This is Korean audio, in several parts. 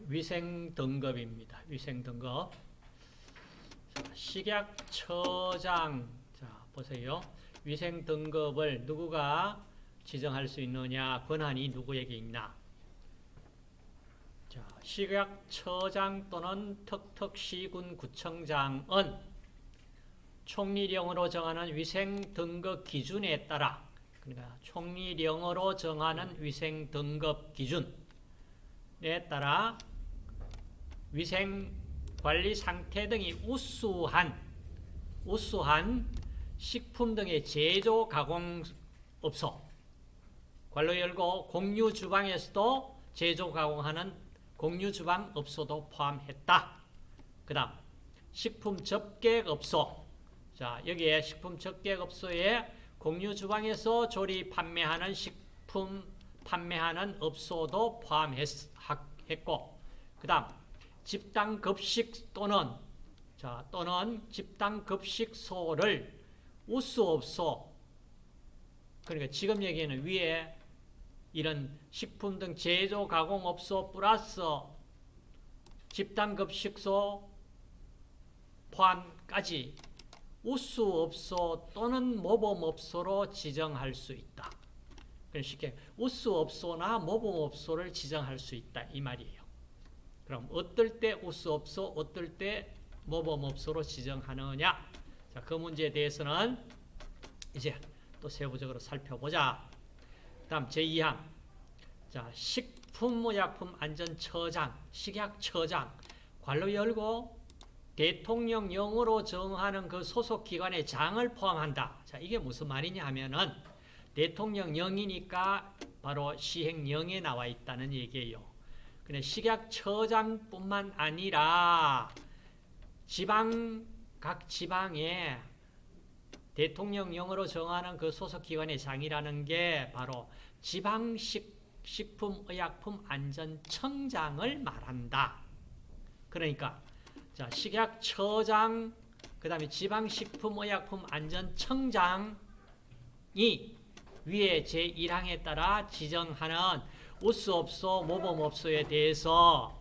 위생 등급입니다. 위생 등급. 식약처장. 자, 보세요. 위생 등급을 누구가 지정할 수 있느냐? 권한이 누구에게 있나? 자, 식약처장 또는 턱턱시군구청장은 총리령으로 정하는 위생 등급 기준에 따라, 그러니까 총리령으로 정하는 위생 등급 기준에 따라 위생 관리 상태 등이 우수한 식품 등의 제조 가공업소, 괄호 열고 공유 주방에서도 제조 가공하는 공유 주방 업소도 포함했다. 그다음 식품 접객업소. 자, 여기에 식품 접객업소에 공유 주방에서 조리 판매하는 식품 판매하는 업소도 포함했고, 그다음 집단 급식 또는 집단 급식소를 우수업소, 그러니까 지금 얘기는 위에 이런 식품 등 제조 가공업소 플러스 집단 급식소 포함까지 우수업소 또는 모범업소로 지정할 수 있다. 쉽게 우수업소나 모범업소를 지정할 수 있다 이 말이에요. 그럼 어떨 때 우수업소, 어떨 때 모범업소로 지정하느냐? 자, 그 문제에 대해서는 이제 또 세부적으로 살펴보자. 다음 제2항. 자, 식품의약품안전처장, 식약처장, 괄호 열고 대통령령으로 정하는 그 소속 기관의 장을 포함한다. 자, 이게 무슨 말이냐 하면은 대통령령이니까 바로 시행령에 나와 있다는 얘기예요. 근데 식약처장뿐만 아니라 각 지방에 대통령령으로 정하는 그 소속 기관의 장이라는 게 바로 지방식품의약품안전청장을 말한다. 그러니까 자, 식약처장, 그 다음에 지방식품의약품안전청장이 위에 제1항에 따라 지정하는 우수업소, 모범업소에 대해서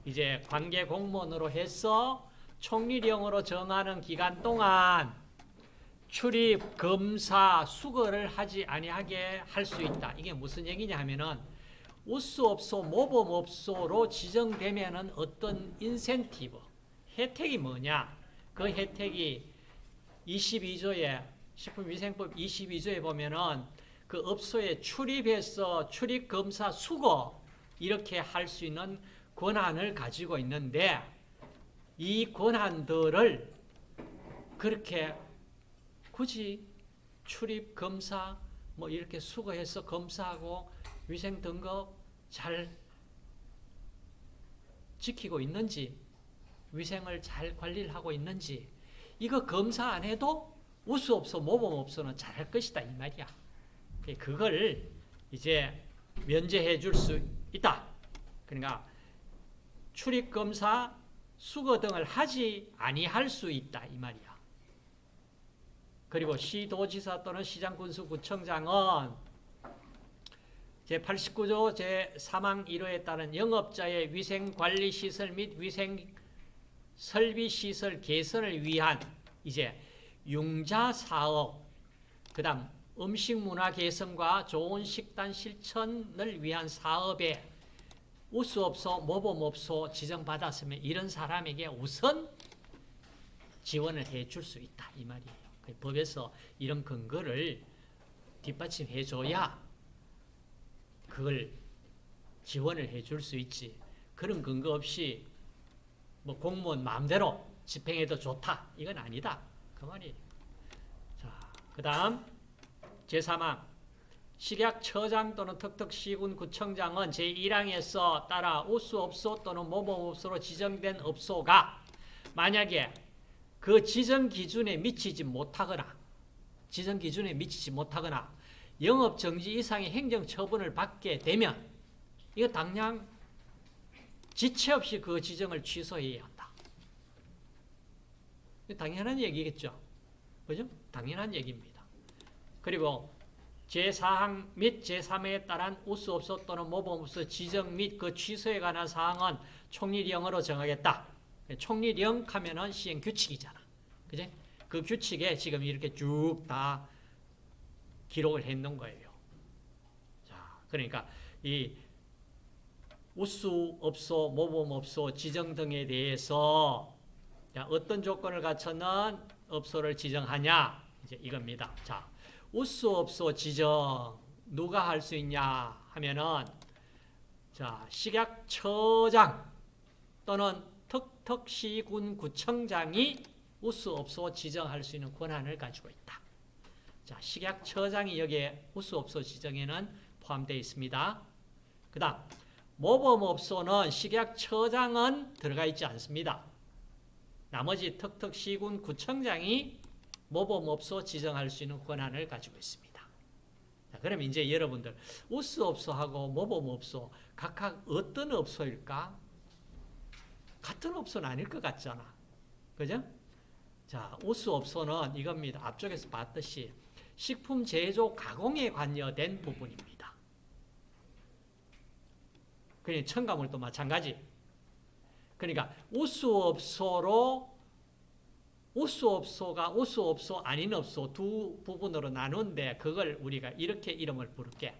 이제 관계 공무원으로 해서 총리령으로 정하는 기간 동안 출입, 검사, 수거를 하지 아니하게 할 수 있다. 이게 무슨 얘기냐 하면은 우수업소, 모범업소로 지정되면은 어떤 인센티브, 혜택이 뭐냐? 그 혜택이 22조에 식품위생법 22조에 보면은 그 업소에 출입해서 출입 검사 수거 이렇게 할 수 있는 권한을 가지고 있는데 이 권한들을 그렇게 굳이 출입 검사 뭐 이렇게 수거해서 검사하고 위생 등급 잘 지키고 있는지, 위생을 잘 관리를 하고 있는지, 이거 검사 안 해도 우수업소, 모범업소는 잘할 것이다 이 말이야. 그걸 이제 면제해 줄 수 있다. 그러니까 출입 검사, 수거 등을 하지 아니할 수 있다 이 말이야. 그리고 시도지사 또는 시장군수구청장은 제89조 제3항 1호에 따른 영업자의 위생관리시설 및 위생설비시설 개선을 위한 이제 융자사업, 그 다음 음식문화 개선과 좋은 식단 실천을 위한 사업에 우수업소, 모범업소 지정받았으면 이런 사람에게 우선 지원을 해줄 수 있다 이 말이에요. 법에서 이런 근거를 뒷받침해줘야 그걸 지원을 해줄 수 있지. 그런 근거 없이 뭐 공무원 마음대로 집행해도 좋다 이건 아니다 그 말이에요. 자, 그 다음 제3항 식약처장 또는 턱턱시군구청장은 제1항에서 따라 우수업소 또는 모범업소로 지정된 업소가 만약에 그 지정 기준에 미치지 못하거나 영업정지 이상의 행정처분을 받게 되면 이거 당장 지체 없이 그 지정을 취소해야 한다. 당연한 얘기겠죠. 그죠? 당연한 얘기입니다. 그리고 제4항 및 제3회에 따른 우수업소 또는 모범업소 지정 및 그 취소에 관한 사항은 총리령으로 정하겠다. 총리령 하면은 시행규칙이잖아. 그지? 그 규칙에 지금 이렇게 쭉 다 기록을 해놓은 거예요. 자, 그러니까 이 우수업소, 모범업소 지정 등에 대해서 어떤 조건을 갖춰는 업소를 지정하냐? 이제 이겁니다. 자, 우수업소 지정 누가 할 수 있냐 하면은 자, 식약처장 또는 특특시군구청장이 우수업소 지정할 수 있는 권한을 가지고 있다. 자, 식약처장이 여기에 우수업소 지정에는 포함되어 있습니다. 그 다음 모범업소는 식약처장은 들어가 있지 않습니다. 나머지 특특시군구청장이 모범업소 지정할 수 있는 권한을 가지고 있습니다. 자, 그럼 이제 여러분들 우수업소하고 모범업소 각각 어떤 업소일까? 같은 업소는 아닐 것 같잖아. 그죠? 자, 우수업소는 이겁니다. 앞쪽에서 봤듯이 식품 제조 가공에 관여된 부분입니다. 그러니까 첨가물도 마찬가지. 그러니까 우수업소가 우수업소 아닌 업소 두 부분으로 나누는데 그걸 우리가 이렇게 이름을 부를게.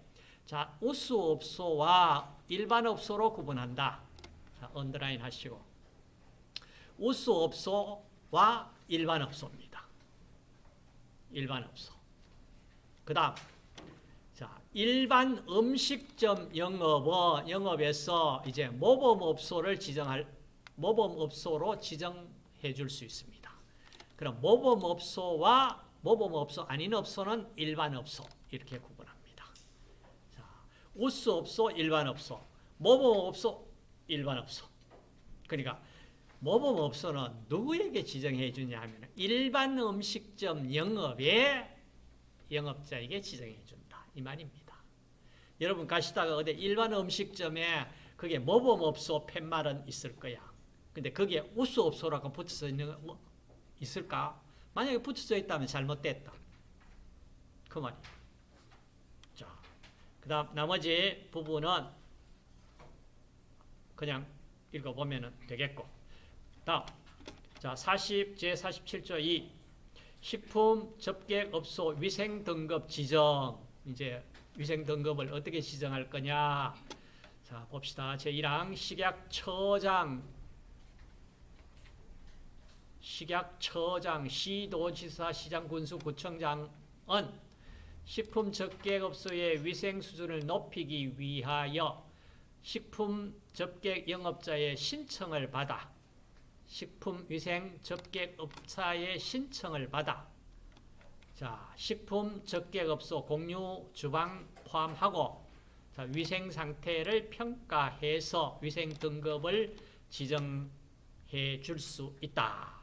자, 우수업소와 일반업소로 구분한다. 자, 언더라인 하시고. 우수업소와 일반업소입니다. 일반업소. 그 다음, 자, 일반 음식점 영업에서 이제 모범업소로 지정해 줄 수 있습니다. 그럼 모범업소 아닌 업소는 일반업소 이렇게 구분합니다. 자, 우수업소, 일반업소, 모범업소, 일반업소. 그러니까 모범업소는 누구에게 지정해 주냐 하면 일반 음식점 영업의 영업자에게 지정해 준다. 이 말입니다. 여러분 가시다가 어디 일반 음식점에 그게 모범업소 팻말은 있을 거야. 근데 그게 우수업소라고 붙여져 있는 거 있을까? 만약에 붙여져 있다면 잘못됐다. 그 말이에요. 자, 그 다음 나머지 부분은 그냥 읽어보면 되겠고. 다음, 자, 제47조 2. 식품 접객업소 위생등급 지정. 이제 위생등급을 어떻게 지정할 거냐. 자, 봅시다. 제1항 식약처장, 시도지사, 시장군수, 구청장은 식품 접객업소의 위생 수준을 높이기 위하여 식품 접객 영업자의 신청을 받아 식품위생 접객업자의 신청을 받아 자, 식품 접객업소 공유 주방 포함하고 자, 위생 상태를 평가해서 위생 등급을 지정해 줄 수 있다.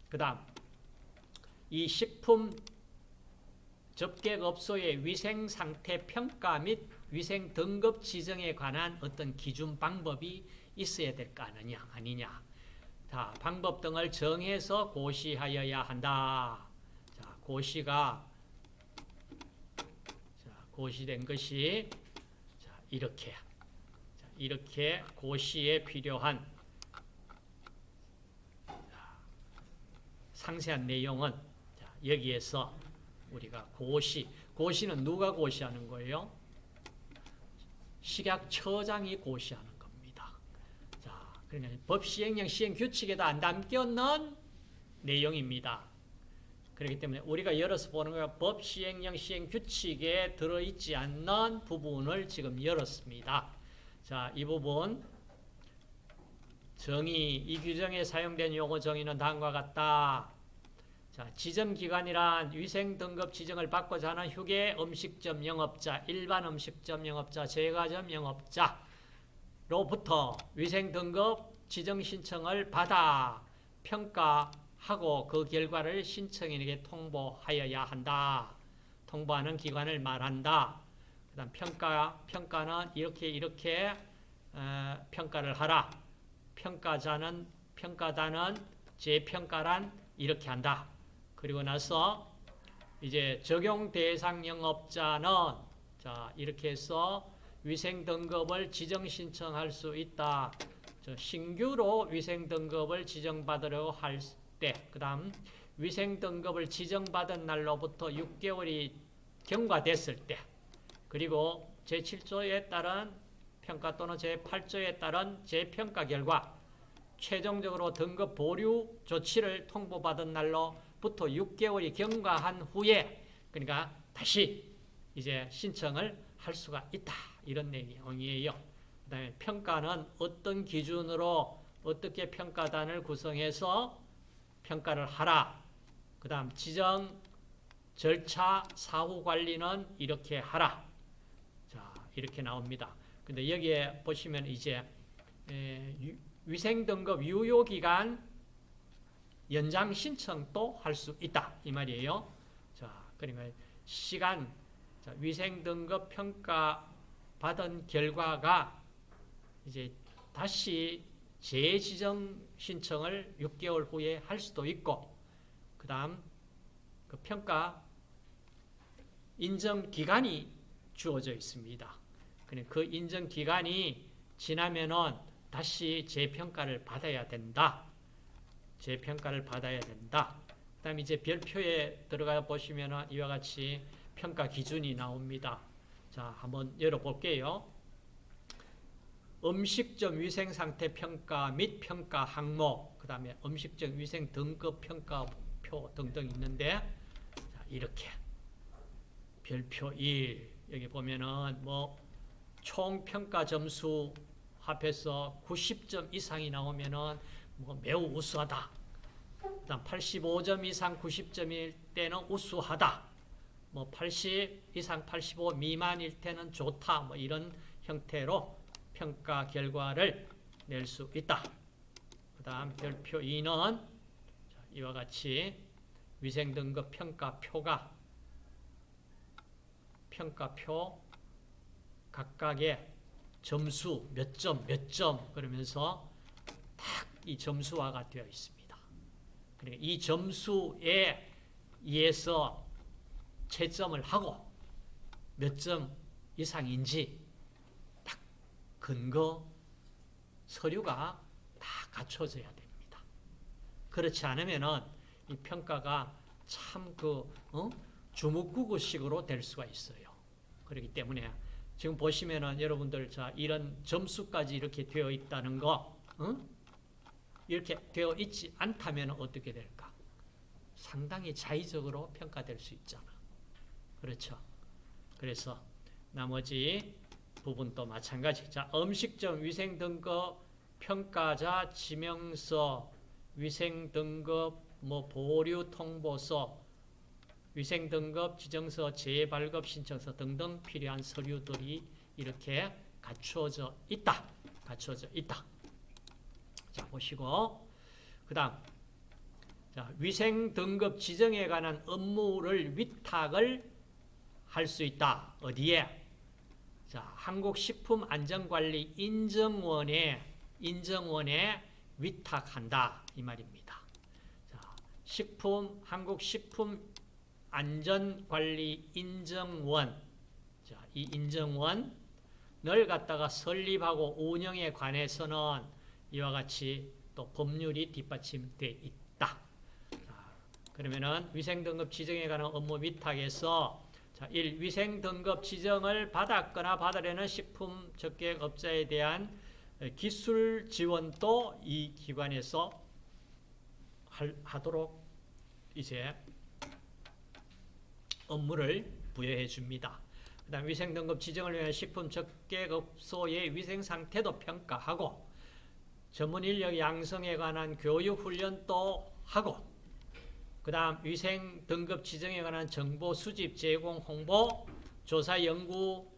그 다음 이 식품 접객업소의 위생 상태 평가 및 위생 등급 지정에 관한 어떤 기준 방법이 있어야 될 거 아니냐. 자, 방법 등을 정해서 고시하여야 한다. 자, 고시된 것이 자, 이렇게 고시에 필요한 상세한 내용은 자, 여기에서 우리가 고시는 누가 고시하는 거예요? 식약처장이 고시하는 겁니다. 자, 그러니까 법 시행령 시행규칙에도 안 담겨있는 내용입니다. 그렇기 때문에 우리가 열어서 보는 거가 법 시행령 시행규칙에 들어있지 않는 부분을 지금 열었습니다. 자, 이 부분 정의, 이 규정에 사용된 용어 정의는 다음과 같다. 자, 지정기관이란 위생등급 지정을 받고자 하는 휴게 음식점 영업자, 일반 음식점 영업자, 제과점 영업자로부터 위생등급 지정 신청을 받아 평가하고 그 결과를 신청인에게 통보하여야 한다. 통보하는 기관을 말한다. 그 다음 평가는 이렇게 평가를 하라. 평가단은 재평가란 이렇게 한다. 그리고 나서 이제 적용 대상 영업자는 자, 이렇게 해서 위생 등급을 지정 신청할 수 있다. 신규로 위생 등급을 지정받으려고 할 때, 그다음 위생 등급을 지정받은 날로부터 6개월이 경과됐을 때, 그리고 제7조에 따른 평가 또는 제8조에 따른 재평가 결과 최종적으로 등급 보류 조치를 통보받은 날로부터 6개월이 경과한 후에, 그러니까 다시 이제 신청을 할 수가 있다. 이런 내용이에요. 그 다음에 평가는 어떤 기준으로 어떻게 평가단을 구성해서 평가를 하라. 그 다음 지정 절차 사후 관리는 이렇게 하라. 자, 이렇게 나옵니다. 근데 여기에 보시면 이제 위생등급 유효기간 연장 신청도 할 수 있다. 이 말이에요. 자, 그러니까 시간, 자, 위생등급 평가 받은 결과가 이제 다시 재지정 신청을 6개월 후에 할 수도 있고, 그 다음 그 평가 인정 기간이 주어져 있습니다. 그 인정 기간이 지나면은 다시 재평가를 받아야 된다. 재평가를 받아야 된다. 그 다음에 이제 별표에 들어가 보시면은 이와 같이 평가 기준이 나옵니다. 자, 한번 열어볼게요. 음식점 위생 상태 평가 및 평가 항목, 그 다음에 음식점 위생 등급 평가표 등등 있는데, 자, 이렇게 별표 1 여기 보면은 뭐 총 평가 점수 합해서 90점 이상이 나오면은 뭐 매우 우수하다. 그다음 85점 이상 90점일 때는 우수하다. 뭐 80 이상 85 미만일 때는 좋다. 뭐 이런 형태로 평가 결과를 낼 수 있다. 그다음 별표 2는 이와 같이 위생 등급 평가표가 평가표 각각의 점수 몇 점 그러면서 딱 이 점수화가 되어 있습니다. 그러니까 이 점수에 의해서 채점을 하고 몇 점 이상인지 딱 근거 서류가 다 갖춰져야 됩니다. 그렇지 않으면은 이 평가가 참 주먹구구식으로 될 수가 있어요. 그렇기 때문에 지금 보시면은 여러분들 자 이런 점수까지 이렇게 되어 있다는 거, 이렇게 되어 있지 않다면 어떻게 될까? 상당히 자의적으로 평가될 수 있잖아. 그렇죠? 그래서 나머지 부분도 마찬가지. 자, 음식점 위생 등급 평가자 지명서, 위생 등급 뭐 보류 통보서, 위생 등급 지정서, 재발급 신청서 등등 필요한 서류들이 이렇게 갖춰져 있다. 갖춰져 있다. 자, 보시고 그다음 자, 위생 등급 지정에 관한 업무를 위탁을 할 수 있다. 어디에? 자, 한국식품안전관리 인증원에 위탁한다. 이 말입니다. 자, 한국식품안전관리 인증원. 자, 이 인증원을 갖다가 설립하고 운영에 관해서는 이와 같이 또 법률이 뒷받침되어 있다. 자, 그러면은 위생등급 지정에 관한 업무 위탁에서 자, 1. 위생등급 지정을 받았거나 받으려는 식품 적객업자에 대한 기술 지원도 이 기관에서 하도록 이제 업무를 부여해 줍니다. 그 다음 위생등급 지정을 위한 식품 적객업소의 위생 상태도 평가하고 전문 인력 양성에 관한 교육 훈련도 하고 그 다음 위생 등급 지정에 관한 정보 수집, 제공, 홍보, 조사, 연구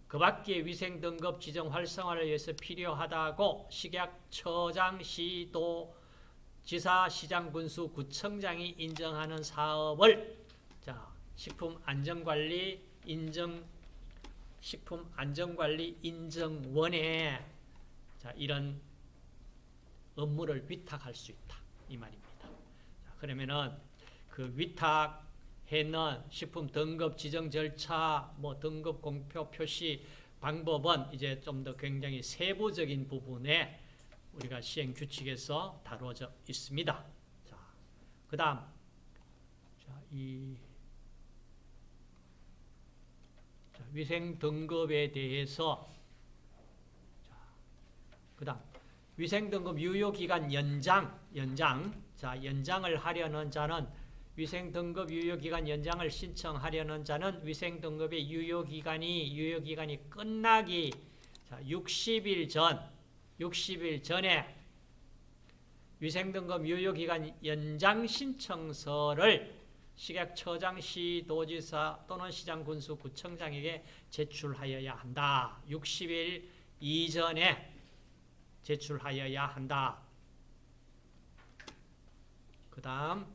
그 밖의 위생 등급 지정 활성화를 위해서 필요하다고 식약처장, 시도, 지사, 시장, 군수, 구청장이 인정하는 사업을 자, 식품안전관리 인증원에 자, 이런 업무를 위탁할 수 있다. 이 말입니다. 자, 그러면은 그 위탁 해는 식품 등급 지정 절차, 뭐 등급 공표 표시 방법은 이제 좀 더 굉장히 세부적인 부분에 우리가 시행 규칙에서 다루어져 있습니다. 자, 그다음 위생 등급에 대해서 그다음 위생 등급 유효 기간 연장. 자, 연장을 하려는 자는 위생 등급 유효 기간 연장을 신청하려는 자는 위생 등급의 유효 기간이 끝나기 60일 전에 위생 등급 유효 기간 연장 신청서를 식약처장, 시도지사 또는 시장군수 구청장에게 제출하여야 한다. 60일 이전에 제출하여야 한다. 그 다음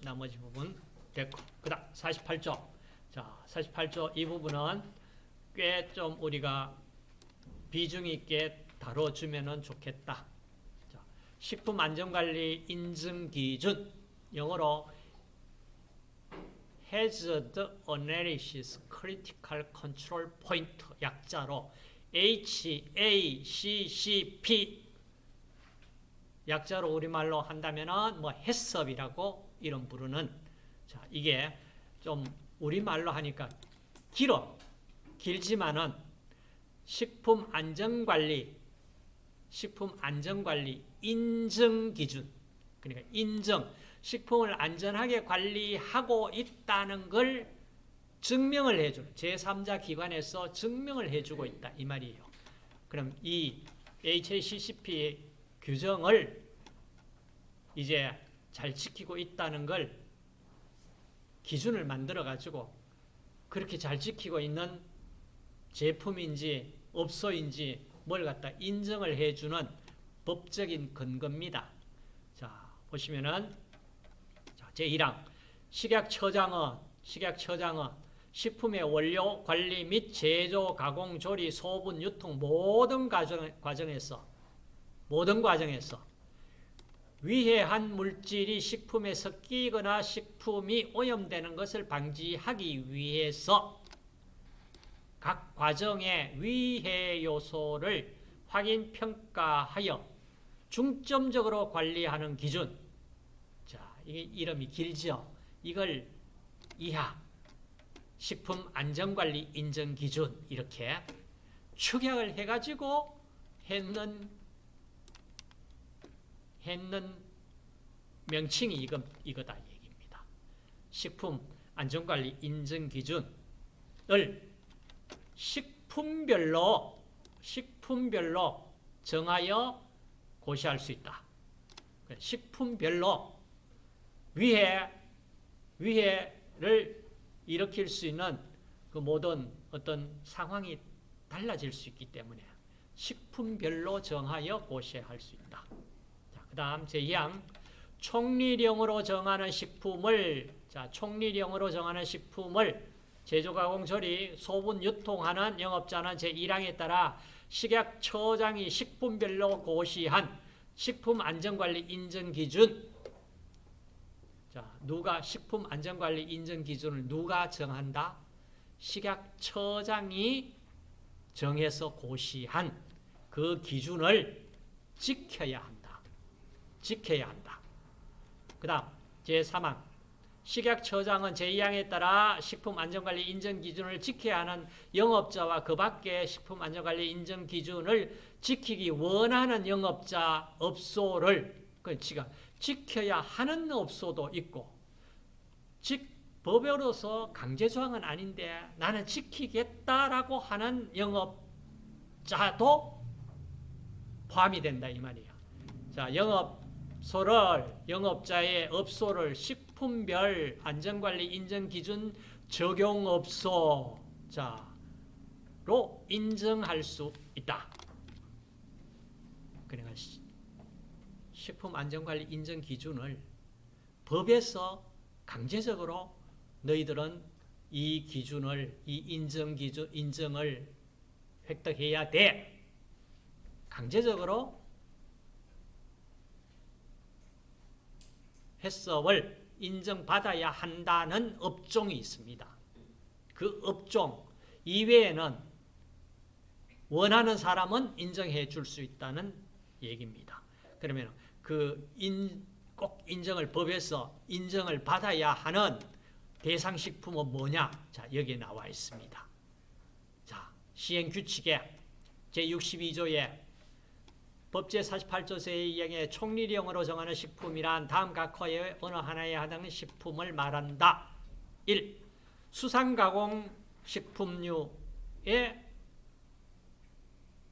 나머지 부분 됐고, 그 다음 48조. 자, 48조 이 부분은 꽤 좀 우리가 비중 있게 다뤄주면 좋겠다. 자, 식품안전관리 인증기준, 영어로 Hazard Analysis Critical Control Point, 약자로 HACCP, 약자로 우리말로 한다면은 뭐 해썹이라고 이름 부르는. 자, 이게 좀 우리말로 하니까 길지만은 식품안전관리 인증기준, 그러니까 식품을 안전하게 관리하고 있다는 걸 증명을 해주는, 제3자 기관에서 증명을 해주고 있다 이 말이에요. 그럼 이 HACCP 규정을 이제 잘 지키고 있다는 걸 기준을 만들어 가지고 그렇게 잘 지키고 있는 제품인지 업소인지 뭘 갖다 인정을 해주는 법적인 근거입니다. 자, 보시면은 제1항 식약처장은 식품의 원료 관리 및 제조, 가공, 조리, 소분, 유통 모든 과정에서 위해한 물질이 식품에 섞이거나 식품이 오염되는 것을 방지하기 위해서 각 과정의 위해 요소를 확인, 평가하여 중점적으로 관리하는 기준. 자, 이게 이름이 길죠? 이걸 이하 식품안전관리 인증기준 이렇게 축약을 해가지고 했는 명칭이 이거다 얘기입니다. 식품안전관리 인증기준을 식품별로 정하여 고시할 수 있다. 식품별로 위해를 일으킬 수 있는 그 모든 어떤 상황이 달라질 수 있기 때문에 식품별로 정하여 고시할 수 있다. 자, 그 다음 제2항 총리령으로 정하는 식품을 제조, 가공, 조리, 소분, 유통하는 영업자는 제1항에 따라 식약처장이 식품별로 고시한 식품안전관리 인증기준. 자, 누가 식품안전관리 인증기준을 누가 정한다? 식약처장이 정해서 고시한 그 기준을 지켜야 한다. 그 다음 제3항 식약처장은 제2항에 따라 식품안전관리 인증기준을 지켜야 하는 영업자와 그 밖에 식품안전관리 인증기준을 지키기 원하는 영업자, 업소를 지켜야 하는 업소도 있고 법으로서 강제조항은 아닌데 나는 지키겠다라고 하는 영업자도 포함이 된다 이 말이에요. 자, 영업자의 업소를 식품별 안전관리 인증기준 적용업소로 인정할 수 있다. 그러니까 식품안전관리 인증기준을 법에서 강제적으로 너희들은 이 인증을 획득해야 돼. 강제적으로 해썹을 인정받아야 한다는 업종이 있습니다. 그 업종 이외에는 원하는 사람은 인정해 줄 수 있다는 얘기입니다. 그러면 꼭 인정을 법에서 인정을 받아야 하는 대상식품은 뭐냐? 자, 여기에 나와 있습니다. 자, 시행규칙에 제62조에 법제 48조 제2항의 총리령으로 정하는 식품이란 다음 각 호의 어느 하나에 해당하는 식품을 말한다. 1. 수산가공식품류의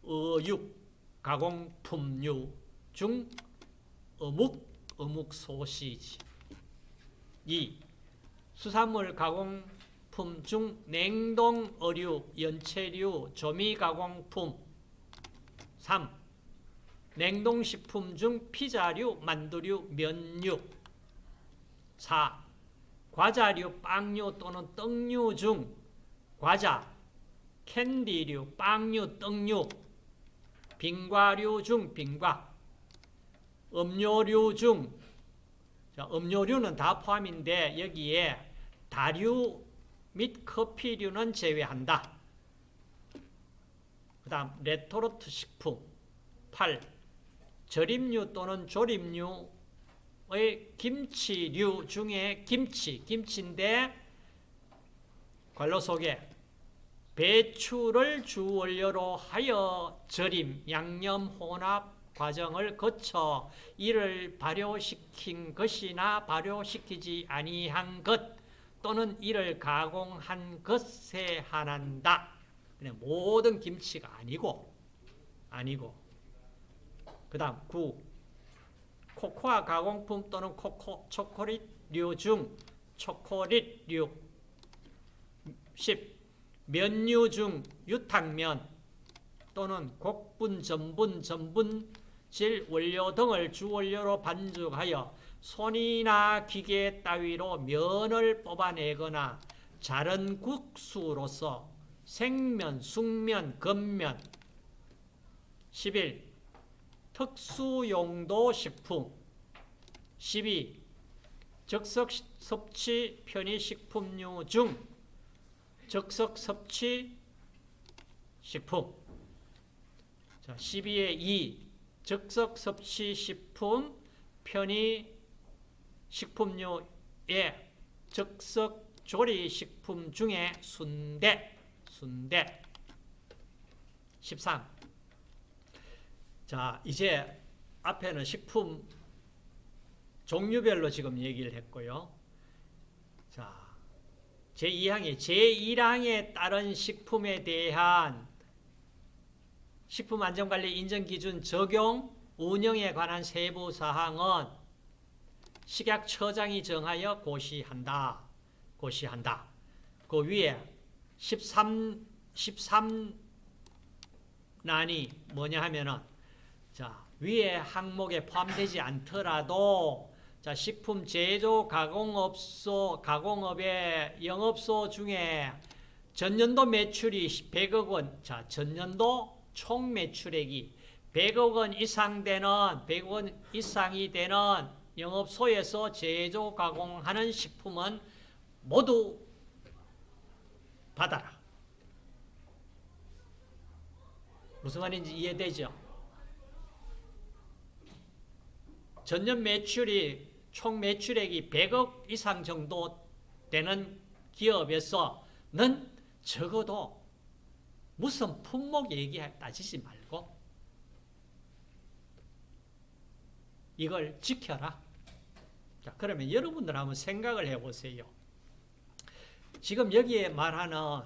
어육 가공품류 중 어묵 소시지. 2. 수산물 가공품 중 냉동 어류, 연체류, 조미 가공품. 3. 냉동식품 중 피자류, 만두류, 면류. 4. 과자류, 빵류 또는 떡류 중 과자, 캔디류, 빵류, 떡류. 빙과류 중 빙과. 음료류 중, 자, 음료류는 다 포함인데 여기에 다류 및 커피류는 제외한다. 그 다음 레토르트 식품. 8. 절임류 또는 조림류의 김치류 중에 김치인데 관로 속에 배추를 주원료로 하여 절임, 양념, 혼합 과정을 거쳐 이를 발효시킨 것이나 발효시키지 아니한 것 또는 이를 가공한 것에 한한다. 모든 김치가 아니고 그 다음 9. 코코아 가공품 또는 초콜릿류 중 초콜릿류. 10. 면류 중 유탕면 또는 곡분, 전분질 원료 등을 주원료로 반죽하여 손이나 기계 따위로 면을 뽑아내거나 자른 국수로서 생면, 숙면, 건면. 11. 특수용도 식품. 12. 적석 섭취 편의식품류 중 적석 섭취 식품. 자, 12의 2. 적석 섭취 식품 편의 식품류의 적석 조리 식품 중에 순대. 13. 자, 이제 앞에는 식품 종류별로 지금 얘기를 했고요. 자, 제1항에 따른 식품에 대한 식품안전관리 인정기준 적용, 운영에 관한 세부 사항은 식약처장이 정하여 고시한다. 그 위에 13난이 뭐냐 하면은, 자, 위에 항목에 포함되지 않더라도, 자, 식품 제조 가공업의 영업소 중에 전년도 매출이 100억 원, 자, 전년도 총 매출액이 100억 원 이상이 되는 영업소에서 제조 가공하는 식품은 모두 받아라. 무슨 말인지 이해되죠? 전년 매출이 총 매출액이 100억 이상 정도 되는 기업에서는 적어도 무슨 품목 따지지 말고 이걸 지켜라. 자, 그러면 여러분들 한번 생각을 해보세요. 지금 여기에 말하는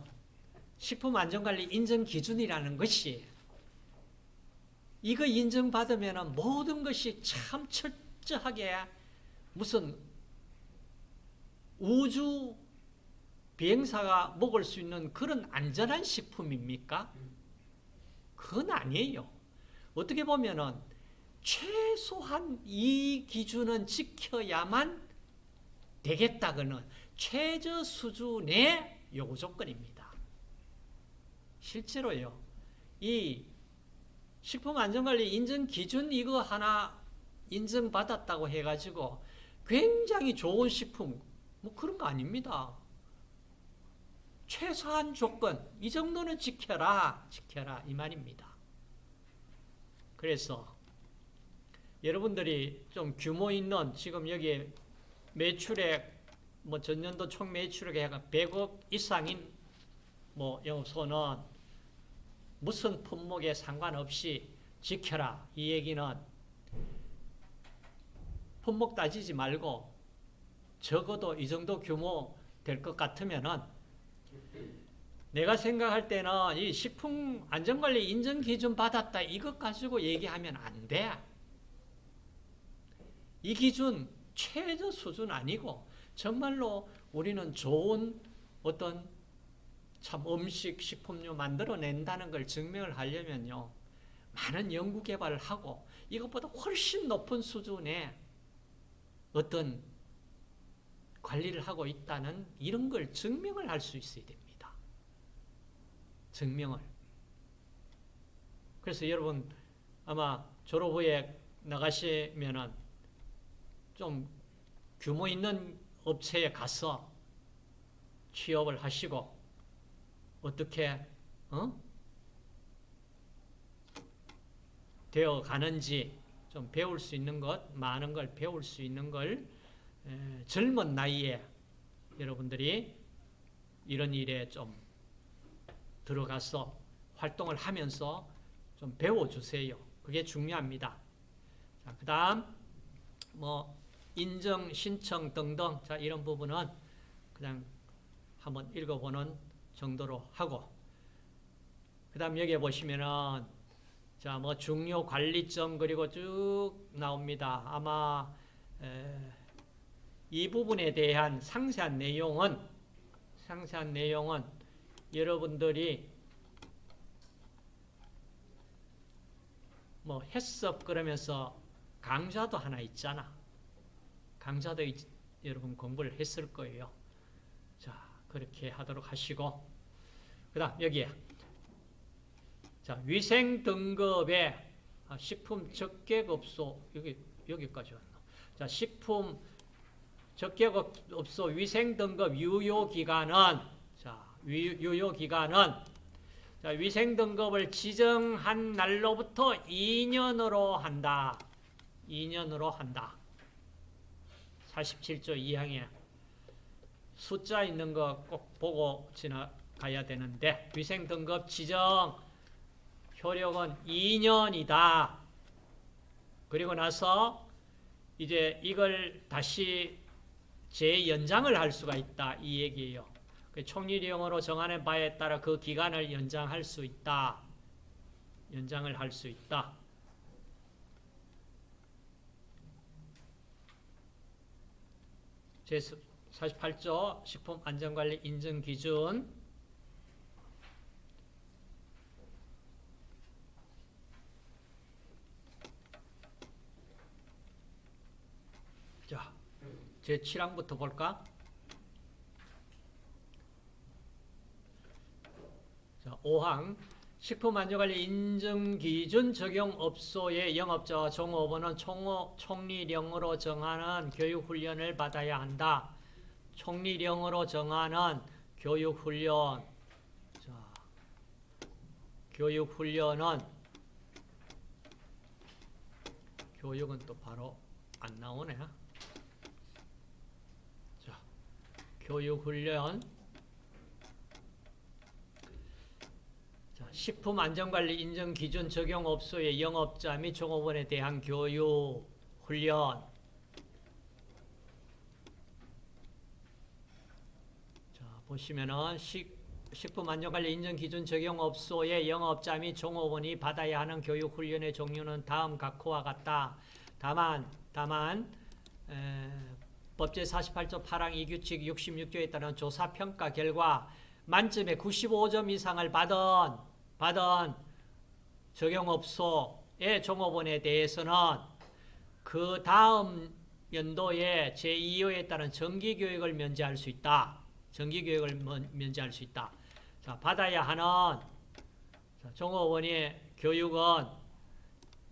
식품안전관리 인정기준이라는 것이 이거 인정받으면 모든 것이 참 철저하게 무슨 우주 비행사가 먹을 수 있는 그런 안전한 식품입니까? 그건 아니에요. 어떻게 보면은 최소한 이 기준은 지켜야만 되겠다고는 최저 수준의 요구 조건입니다. 실제로요, 이 식품안전관리 인정기준 이거 하나 인정받았다고 해가지고 굉장히 좋은 식품 뭐 그런 거 아닙니다. 최소한 조건 이 정도는 지켜라 이 말입니다. 그래서 여러분들이 좀 규모 있는 지금 여기에 매출액 뭐 전년도 총 매출액이 100억 이상인 뭐 영업소는 무슨 품목에 상관없이 지켜라. 이 얘기는 품목 따지지 말고 적어도 이 정도 규모 될 것 같으면은 내가 생각할 때는 이 식품 안전관리 인증 기준 받았다 이것 가지고 얘기하면 안 돼. 이 기준 최저 수준 아니고 정말로 우리는 좋은 어떤 참 음식, 식품류 만들어낸다는 걸 증명을 하려면요. 많은 연구 개발을 하고 이것보다 훨씬 높은 수준의 어떤 관리를 하고 있다는 이런 걸 증명을 할 수 있어야 됩니다. 증명을. 그래서 여러분 아마 졸업 후에 나가시면은 좀 규모 있는 업체에 가서 취업을 하시고 어떻게 되어 가는지 좀 배울 수 있는 것, 많은 걸 배울 수 있는 걸 젊은 나이에 여러분들이 이런 일에 좀 들어가서 활동을 하면서 좀 배워주세요. 그게 중요합니다. 자, 그 다음 뭐 인증, 신청 등등 자 이런 부분은 그냥 한번 읽어보는 정도로 하고 그 다음 여기에 보시면은 자 뭐 중요 관리점 그리고 쭉 나옵니다. 아마 이 부분에 대한 상세한 내용은 여러분들이 뭐 해썹 그러면서 강좌도 하나 있잖아. 강좌도 여러분 공부를 했을 거예요. 자, 그렇게 하도록 하시고 그 다음 여기에 자 위생 등급의 식품 적객업소 여기까지 왔나? 자 식품 적객업소 위생 등급 유효 기간은 자 위생 등급을 지정한 날로부터 2년으로 한다. 2년으로 한다. 47조 2항에 숫자 있는 거 꼭 보고 지나가야 되는데 위생 등급 지정 효력은 2년이다. 그리고 나서 이제 이걸 다시 재연장을 할 수가 있다. 이 얘기예요. 총리령으로 정하는 바에 따라 그 기간을 연장할 수 있다. 연장을 할 수 있다. 제48조 식품안전관리 인증기준 자, 제7항부터 볼까? 자, 5항 식품안전관리 인증기준 적용업소의 영업자와 종업원은 총리령으로 정하는 교육훈련을 받아야 한다. 총리령으로 정하는 교육훈련. 자, 교육훈련은 교육은 또 바로 안 나오네. 자, 교육훈련. 식품안전관리 인증기준 적용업소의 영업자 및 종업원에 대한 교육, 훈련. 자, 보시면은 식품안전관리 인증기준 적용업소의 영업자 및 종업원이 받아야 하는 교육, 훈련의 종류는 다음 각호와 같다. 다만 법제 48조 8항 2규칙 66조에 따른 조사평가 결과 만점에 95점 이상을 받은 적용업소의 종업원에 대해서는 그 다음 연도에 제2호에 따른 정기교육을 면제할 수 있다. 정기교육을 면제할 수 있다. 자, 받아야 하는 종업원의 교육은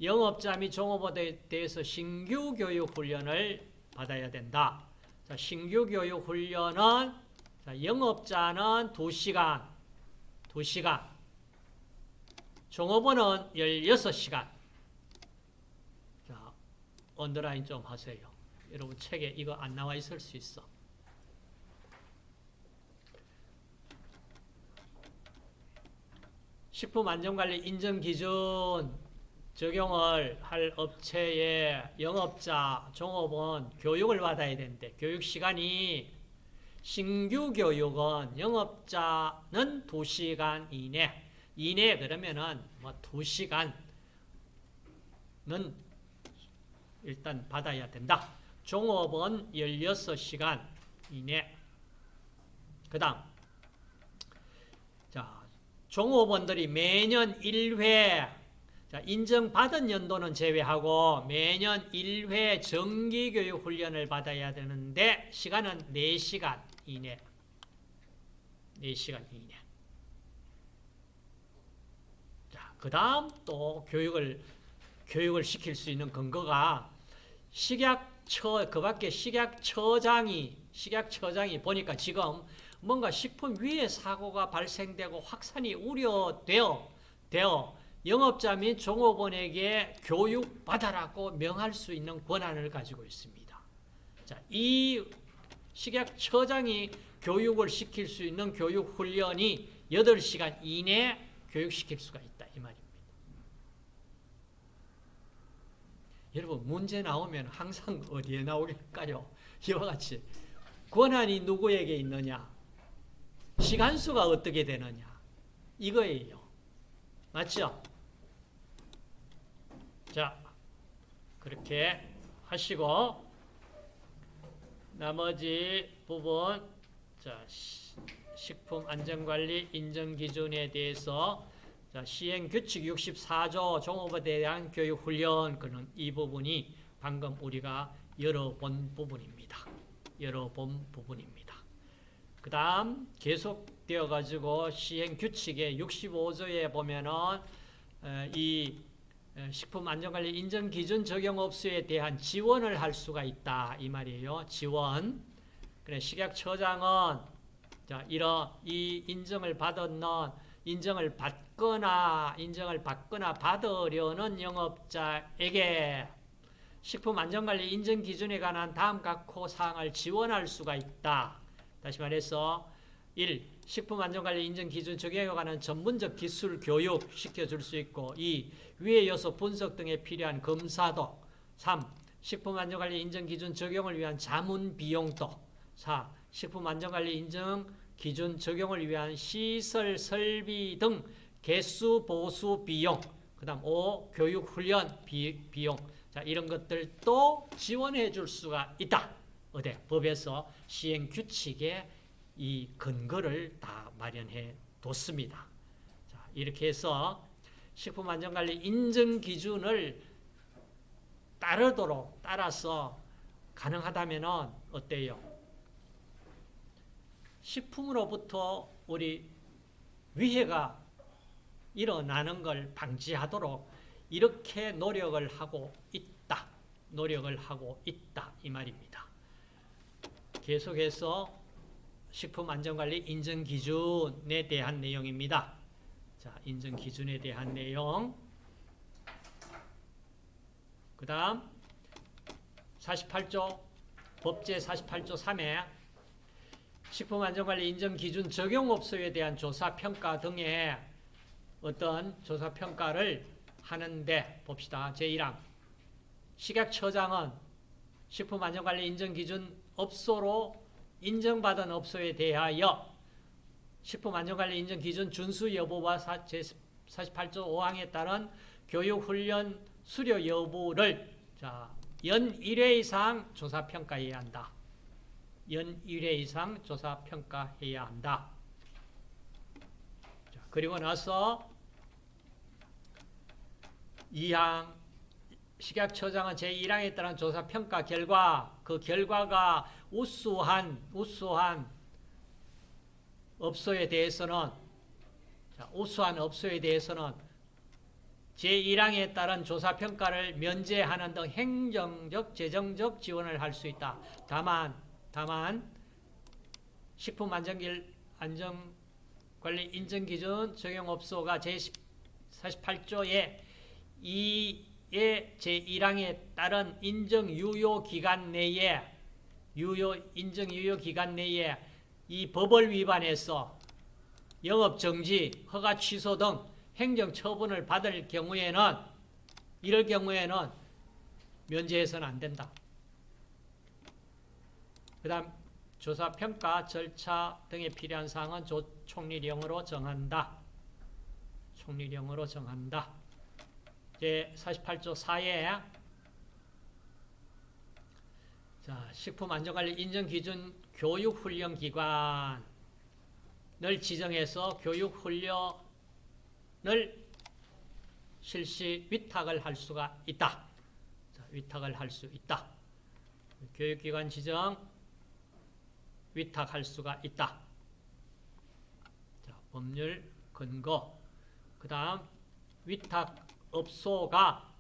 영업자 및 종업원에 대해서 신규 교육 훈련을 받아야 된다. 자, 신규 교육 훈련은 자, 영업자는 2시간, 종업원은 16시간. 자, 언더라인 좀 하세요. 여러분 책에 이거 안 나와 있을 수 있어. 식품안전관리 인증기준 적용을 할 업체의 영업자, 종업원 교육을 받아야 되는데 교육시간이 신규 교육은 영업자는 2시간 이내 그러면은 뭐 2시간은 일단 받아야 된다. 종업은 16시간 이내. 그 다음 자, 종업원들이 매년 1회 자, 인정받은 연도는 제외하고 매년 1회 정기교육 훈련을 받아야 되는데 시간은 4시간 이내. 4시간 이내. 자, 그 다음 또 교육을 시킬 수 있는 근거가 그 밖에 식약처장이 보니까 지금 뭔가 식품 위해 사고가 발생되고 확산이 우려되어 영업자 및 종업원에게 교육받아라고 명할 수 있는 권한을 가지고 있습니다. 자, 이 식약처장이 교육을 시킬 수 있는 교육훈련이 8시간 이내에 교육시킬 수가 있다 이 말입니다. 여러분 문제 나오면 항상 어디에 나오겠까요? 이와 같이 권한이 누구에게 있느냐? 시간수가 어떻게 되느냐? 이거예요. 맞죠? 자, 그렇게 하시고 나머지 부분 자, 식품안전관리 인증기준에 대해서 자, 시행규칙 64조 종업원에 대한 교육훈련 그는 이 부분이 방금 우리가 열어본 부분입니다. 그 다음 계속되어 가지고 시행규칙의 65조에 보면은 이 식품안전관리 인증기준 적용업소에 대한 지원을 할 수가 있다 이 말이에요. 지원. 그래 식약처장은 자, 이 인증을 받거나 받으려는 영업자에게 식품안전관리 인증기준에 관한 다음 각호 사항을 지원할 수가 있다. 다시 말해서 1. 식품안전관리 인증기준 적용에 관한 전문적 기술 교육 시켜줄 수 있고 2. 위의 요소 분석 등에 필요한 검사도 3. 식품안전관리 인증기준 적용을 위한 자문 비용도 4. 식품안전관리 인증기준 적용을 위한 시설 설비 등 개수 보수 비용 그 다음 5. 교육훈련 비용 자, 이런 것들도 지원해 줄 수가 있다. 어디? 법에서 시행규칙에 이 근거를 다 마련해 뒀습니다. 자, 이렇게 해서 식품안전관리 인증기준을 따라서 가능하다면 어때요? 식품으로부터 우리 위해가 일어나는 걸 방지하도록 이렇게 노력을 하고 있다 이 말입니다. 계속해서 식품안전관리 인증기준에 대한 내용입니다. 자, 인증기준에 대한 내용. 그 다음 48조 법제 48조 3에 식품안전관리 인증기준 적용업소에 대한 조사평가 등의 어떤 조사평가를 하는데 봅시다. 제1항 식약처장은 식품안전관리 인증기준 업소로 인정받은 업소에 대하여 식품안전관리 인증기준 준수 여부와 제48조 5항에 따른 교육훈련 수료 여부를 자, 연 1회 이상 조사평가해야 한다. 연 1회 이상 조사평가해야 한다. 자, 그리고 나서 2항 식약처장은 제1항에 따른 조사평가 결과 그 결과가 우수한 업소에 대해서는 제1항에 따른 조사평가를 면제하는 등 행정적, 재정적 지원을 할 수 있다. 다만 식품안전관리 인증기준 적용업소가 제48조에 이의 제1항에 따른 인증유효기간 내에 이 법을 위반해서 영업정지, 허가 취소 등 행정처분을 받을 경우에는 이럴 경우에는 면제해서는 안 된다. 그 다음 조사평가 절차 등에 필요한 사항은 총리령으로 정한다. 총리령으로 정한다. 제 48조 4에 식품안전관리 인증기준 교육훈련기관을 지정해서 교육훈련을 실시 위탁을 할 수가 있다. 위탁을 할 수 있다. 교육기관 지정 위탁할 수가 있다. 법률 근거. 그 다음 위탁업소가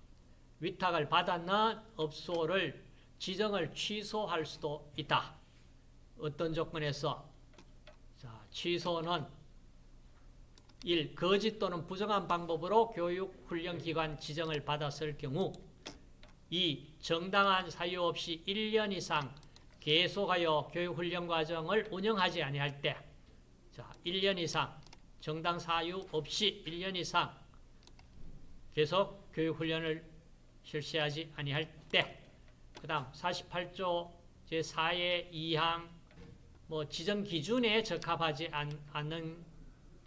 위탁을 받았는 업소를 지정을 취소할 수도 있다. 어떤 조건에서? 취소는 1. 거짓 또는 부정한 방법으로 교육훈련기관 지정을 받았을 경우 2. 정당한 사유 없이 1년 이상 계속하여 교육훈련 과정을 운영하지 아니할 때 1년 이상 정당 사유 없이 1년 이상 계속 교육훈련을 실시하지 아니할 때 그 다음 48조 제4의 2항 지정 기준에 적합하지 않는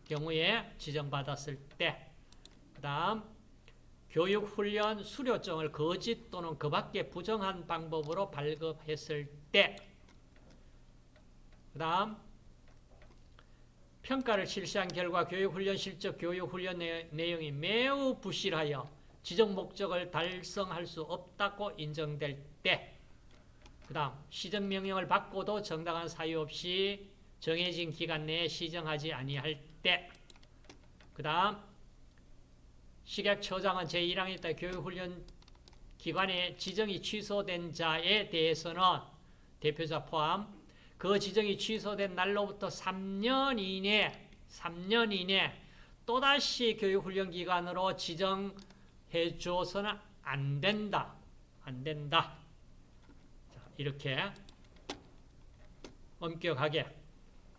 경우에 지정받았을 때 그 다음 교육훈련 수료증을 거짓 또는 그 밖에 부정한 방법으로 발급했을 때 그 다음 평가를 실시한 결과 교육훈련 실적 교육훈련 내용이 매우 부실하여 지정 목적을 달성할 수 없다고 인정될 때 그 다음 시정명령을 받고도 정당한 사유 없이 정해진 기간 내에 시정하지 아니할 때 그 다음 식약처장은 제1항에 따라 교육훈련 기관의 지정이 취소된 자에 대해서는 대표자 포함 그 지정이 취소된 날로부터 3년 이내 또다시 교육훈련기관으로 지정해 주어서는 안 된다. 이렇게 엄격하게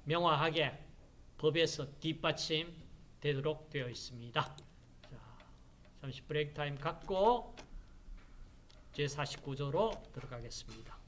명확하게 법에서 뒷받침되도록 되어 있습니다. 잠시 브레이크 타임 갖고 제49조로 들어가겠습니다.